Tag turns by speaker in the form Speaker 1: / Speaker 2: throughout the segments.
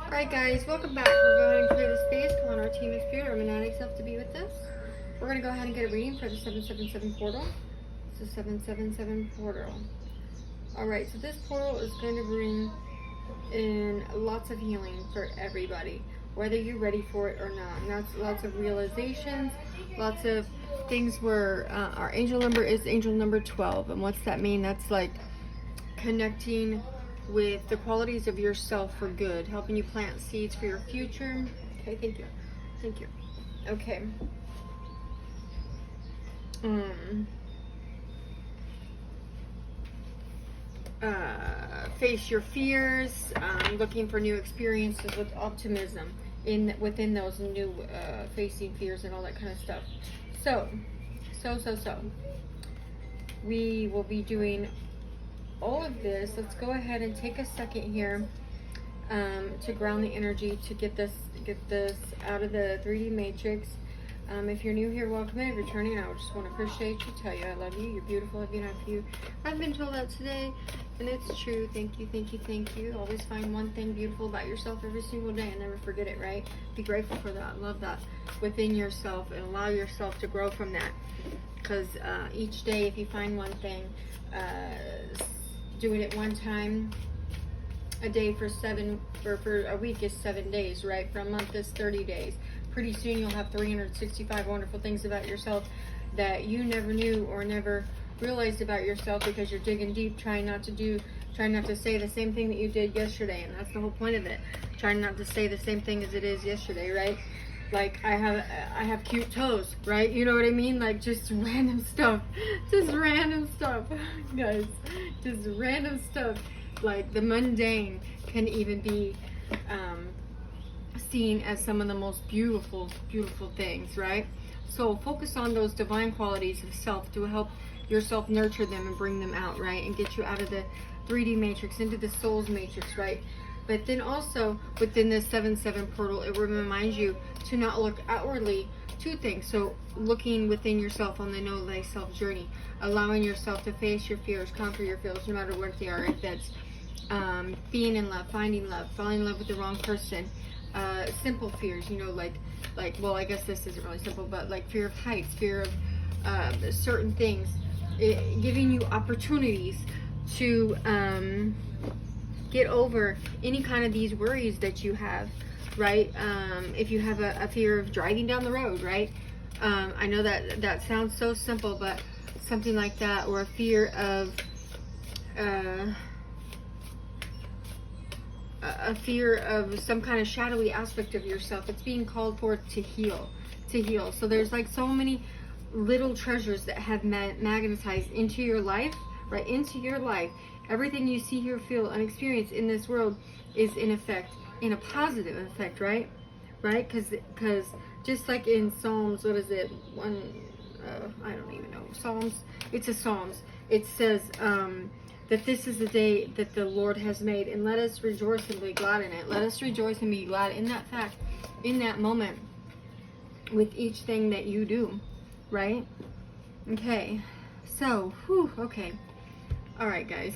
Speaker 1: Alright guys, welcome back. We're going to clear the space. Come on, our team of spirit, our monadic self to be with us. We're going to go ahead and get a reading for the 777 portal. It's a 777 portal. Alright, so this portal is going to bring in lots of healing for everybody, whether you're ready for it or not. And that's lots of realizations, lots of things where our angel number is angel number 12. And what's that mean? That's like connecting with the qualities of yourself for good, helping you plant seeds for your future. Okay, thank you. Thank you. Okay. Face your fears, looking for new experiences with optimism within those new facing fears and all that kind of stuff. So we will be doing all of this. Let's go ahead and take a second here to ground the energy, to get this out of the 3D matrix. If you're new here, welcome. If you're returning, I just want to appreciate you, tell you I love you, you're beautiful. If you know, if you I've been told that today, and it's true. Thank you, thank you, thank you. Always find one thing beautiful about yourself every single day and never forget it, right? Be grateful for that, love that within yourself, and allow yourself to grow from that. Because each day, if you find one thing, doing it one time a day for a week is 7 days, right? For a month is 30 days. Pretty soon you'll have 365 wonderful things about yourself that you never knew or never realized about yourself, because you're digging deep, trying not to say the same thing that you did yesterday. And that's the whole point of it, trying not to say the same thing as it is yesterday, right? Like I have cute toes, right? You know what I mean? Like just random stuff, guys, just random stuff. Like the mundane can even be seen as some of the most beautiful things, right? So focus on those divine qualities of self to help yourself nurture them and bring them out, right? And get you out of the 3D matrix into the soul's matrix, right? But then also within the 7-7 portal, it reminds you to not look outwardly to things. So looking within yourself on the know thyself journey, allowing yourself to face your fears, conquer your fears, no matter what they are. If that's being in love, falling in love with the wrong person, simple fears, you know, like well, I guess this isn't really simple, but like fear of heights, fear of certain things, giving you opportunities to get over any kind of these worries that you have, right? If you have a fear of driving down the road, right? I know that sounds so simple, but something like that, or a fear of some kind of shadowy aspect of yourself. It's being called forth to heal. So there's like so many little treasures that have magnetized into your life, right? Into your life. Everything you see, hear, feel, and experience in this world is in a positive effect, right? Right? Because just like in Psalms, what is it? I don't even know. Psalms. It's a Psalms. It says that this is the day that the Lord has made, and let us rejoice and be glad in it. Let us rejoice and be glad in that fact, in that moment, with each thing that you do, right? Okay. So, okay. All right, guys.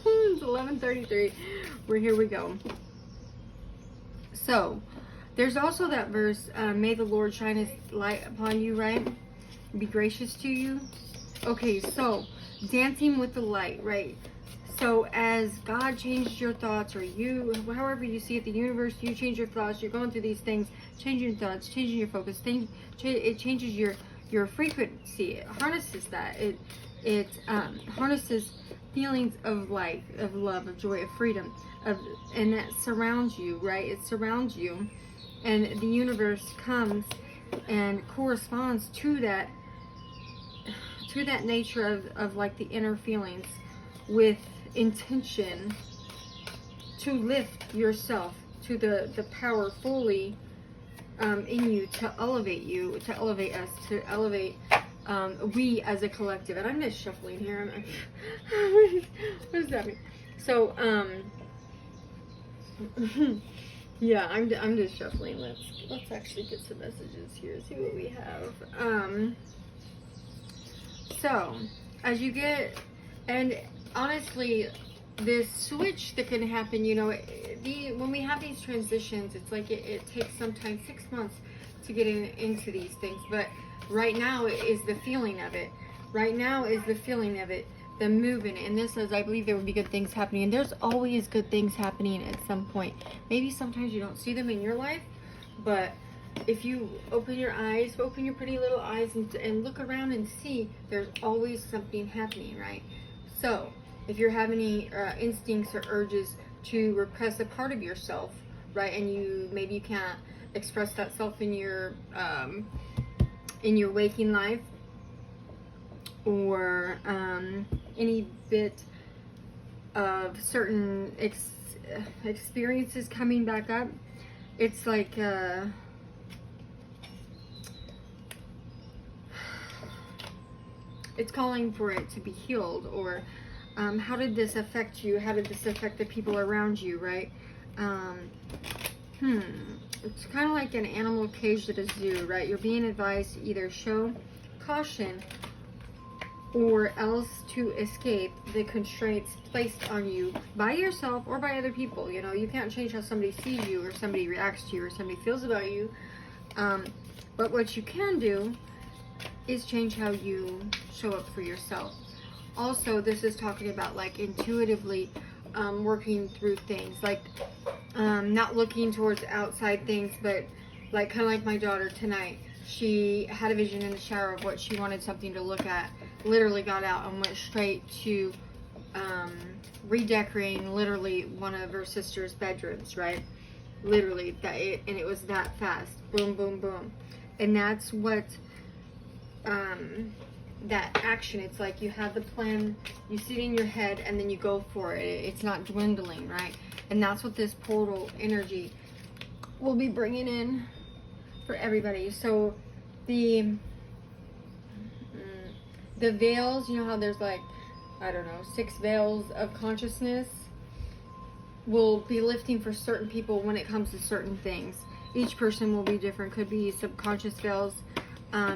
Speaker 1: It's 11:33. Here we go. So, there's also that verse, may the Lord shine his light upon you, right? Be gracious to you. Okay, so, dancing with the light, right? So, as God changes your thoughts, or you, however you see it, the universe, you change your thoughts, you're going through these things, changing your thoughts, changing your focus, it changes your frequency. It harnesses that. It harnesses feelings of life, of love, of joy, of freedom, and that surrounds you, right? It surrounds you, and the universe comes and corresponds to that nature of like the inner feelings, with intention to lift yourself to the power fully in you, to elevate us, to elevate we as a collective. And I'm just shuffling here. What does that mean? So yeah, I'm just shuffling. Let's actually get some messages here, see what we have. So as you get, and honestly, this switch that can happen, you know, when we have these transitions, it's like it takes sometimes 6 months to get into these things. But right now is the feeling of it. Right now is the feeling of it, the movement. And this is, I believe there will be good things happening. And there's always good things happening at some point. Maybe sometimes you don't see them in your life, but if you open your eyes, open your pretty little eyes and look around and see, there's always something happening, right? So if you're having any instincts or urges to repress a part of yourself, right, and maybe you can't express that self in your waking life, or any bit of certain experiences coming back up, it's like it's calling for it to be healed. Or how did this affect you? How did this affect the people around you, right? It's kind of like an animal caged at a zoo, right? You're being advised to either show caution or else to escape the constraints placed on you by yourself or by other people. You know, you can't change how somebody sees you, or somebody reacts to you, or somebody feels about you. But what you can do is change how you show up for yourself. Also, this is talking about like intuitively working through things, like not looking towards outside things, but like kind of like my daughter tonight. She had a vision in the shower of what she wanted something to look at, literally got out and went straight to redecorating literally one of her sister's bedrooms, right? Literally, and it was that fast. Boom, boom, boom. And that's what that action, it's like you have the plan, you see it in your head, and then you go for it. It's not dwindling, right? And that's what this portal energy will be bringing in for everybody. So the veils, you know how there's like, I don't know, 6 veils of consciousness, will be lifting for certain people when it comes to certain things. Each person will be different. Could be subconscious veils,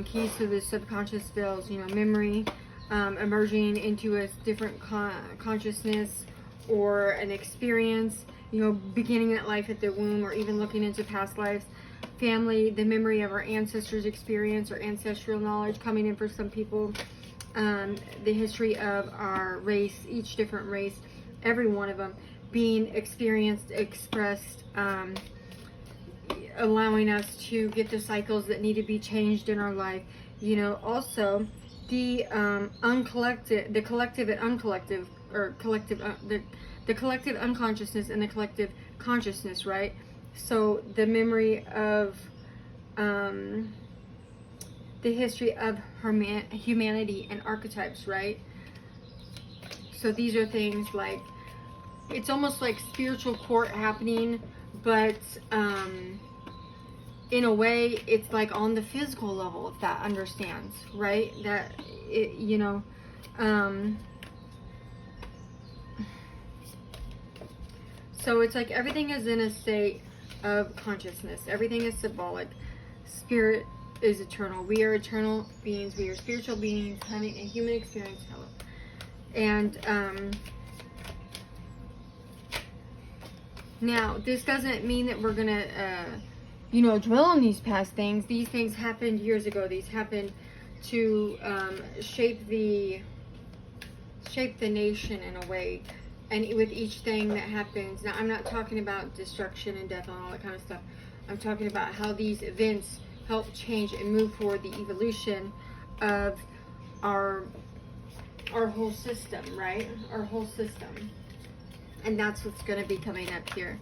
Speaker 1: keys to the subconscious veils, you know, memory, emerging into a different consciousness or an experience, you know, beginning at life at the womb, or even looking into past lives. Family, the memory of our ancestors' experience or ancestral knowledge coming in for some people. The history of our race, each different race, every one of them being experienced, expressed, allowing us to get the cycles that need to be changed in our life. You know, also the the collective unconsciousness and the collective consciousness, right? So the memory of the history of humanity and archetypes, right? So these are things like, it's almost like spiritual court happening, but in a way it's like on the physical level, if that understands, right? That it, you know, so it's like everything is in a state of consciousness. Everything is symbolic. Spirit is eternal. We are eternal beings. We are spiritual beings having a human experience. And now this doesn't mean that we're gonna you know, dwell on these past things. These things happened years ago. These happened to shape the nation in a way. And with each thing that happens, now I'm not talking about destruction and death and all that kind of stuff. I'm talking about how these events help change and move forward the evolution of our whole system, right? Our whole system. And that's what's going to be coming up here.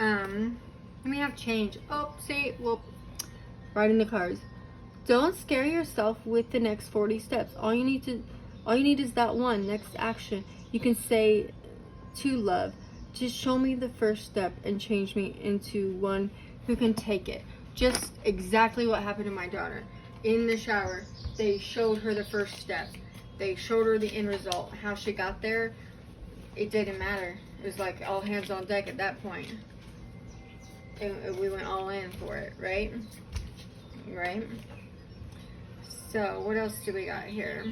Speaker 1: And we have change. Oh, see, well, right in the cards. Don't scare yourself with the next 40 steps. All you need is that one next action. You can say to love, just show me the first step and change me into one who can take it. Just exactly what happened to my daughter. In the shower, they showed her the first step. They showed her the end result. How she got there, it didn't matter. It was like all hands on deck at that point. And we went all in for it, right? Right? So, what else do we got here?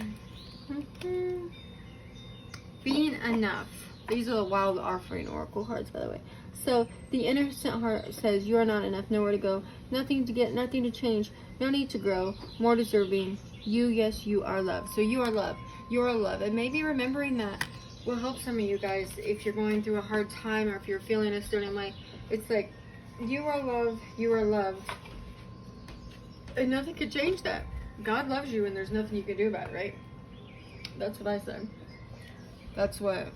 Speaker 1: Being enough. These are the Wild Offering Oracle cards, by the way. So, the innocent heart says, you are not enough, nowhere to go, nothing to get, nothing to change, no need to grow, more deserving. You, yes, you are love. So you are love. You are love. And maybe remembering that will help some of you guys if you're going through a hard time or if you're feeling a certain way. It's like, you are love, you are loved. And nothing could change that. God loves you and there's nothing you can do about it, right? That's what I said. That's what,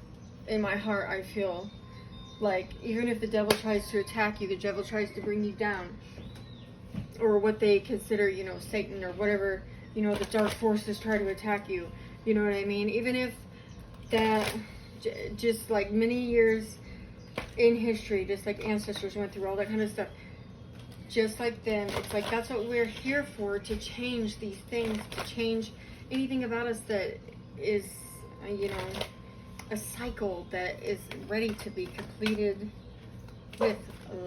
Speaker 1: in my heart, I feel like. Even if the devil tries to attack you, the devil tries to bring you down, or what they consider, you know, Satan or whatever, you know, the dark forces try to attack you. You know what I mean? Even if that, just like many years in history, just like ancestors went through all that kind of stuff, just like them, it's like that's what we're here for, to change these things, to change anything about us that is, you know, a cycle that is ready to be completed with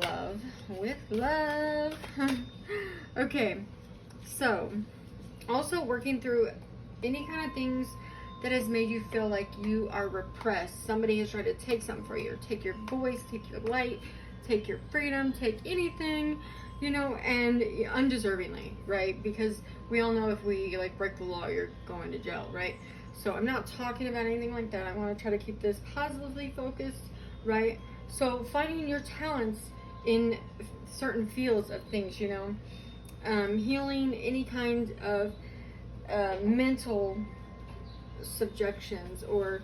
Speaker 1: love. With love. Okay, so also working through any kind of things that has made you feel like you are repressed. Somebody has tried to take something for you, take your voice, take your light, take your freedom, take anything, you know, and undeservingly, right? Because we all know if we like break the law, you're going to jail, right? So I'm not talking about anything like that. I want to try to keep this positively focused, right? So finding your talents in certain fields of things, you know, healing any kind of mental subjections or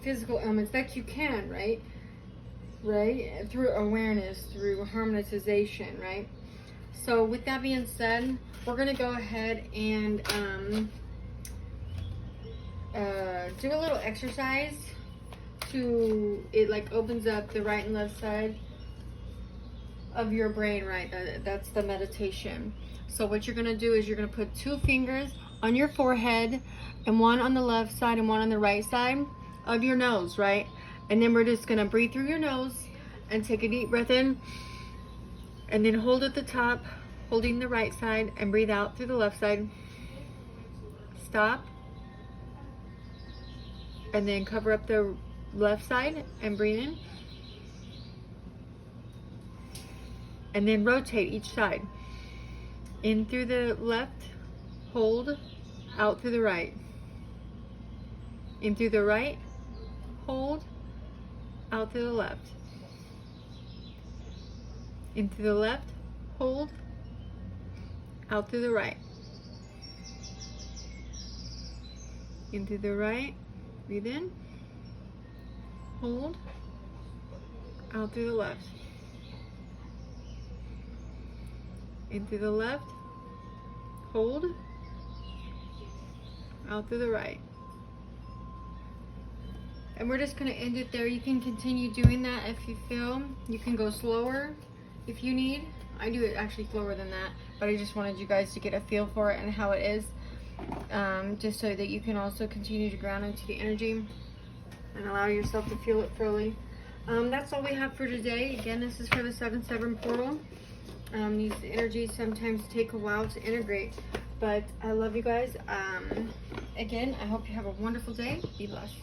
Speaker 1: physical ailments that you can, right? Through awareness, through harmonization, right? So with that being said, we're going to go ahead and do a little exercise to, it like opens up the right and left side of your brain, right? That's the meditation. So what you're going to do is you're going to put 2 fingers on your forehead and one on the left side and one on the right side of your nose, right? And then we're just going to breathe through your nose and take a deep breath in and then hold at the top, holding the right side, and breathe out through the left side. Stop. And then cover up the left side and breathe in. And then rotate each side. In through the left, hold, out through the right. In through the right, hold, out through the left. In through the left, hold, out through the right. In through the right, breathe in, hold, out through the left. In through the left, hold, out through the right. And we're just going to end it there. You can continue doing that if you feel. You can go slower if you need. I do it actually slower than that, but I just wanted you guys to get a feel for it and how it is, just so that you can also continue to ground into the energy and allow yourself to feel it fully. That's all we have for today. Again, this is for the 7/7 portal. These energies sometimes take a while to integrate, but I love you guys. Again, I hope you have a wonderful day. Be blessed.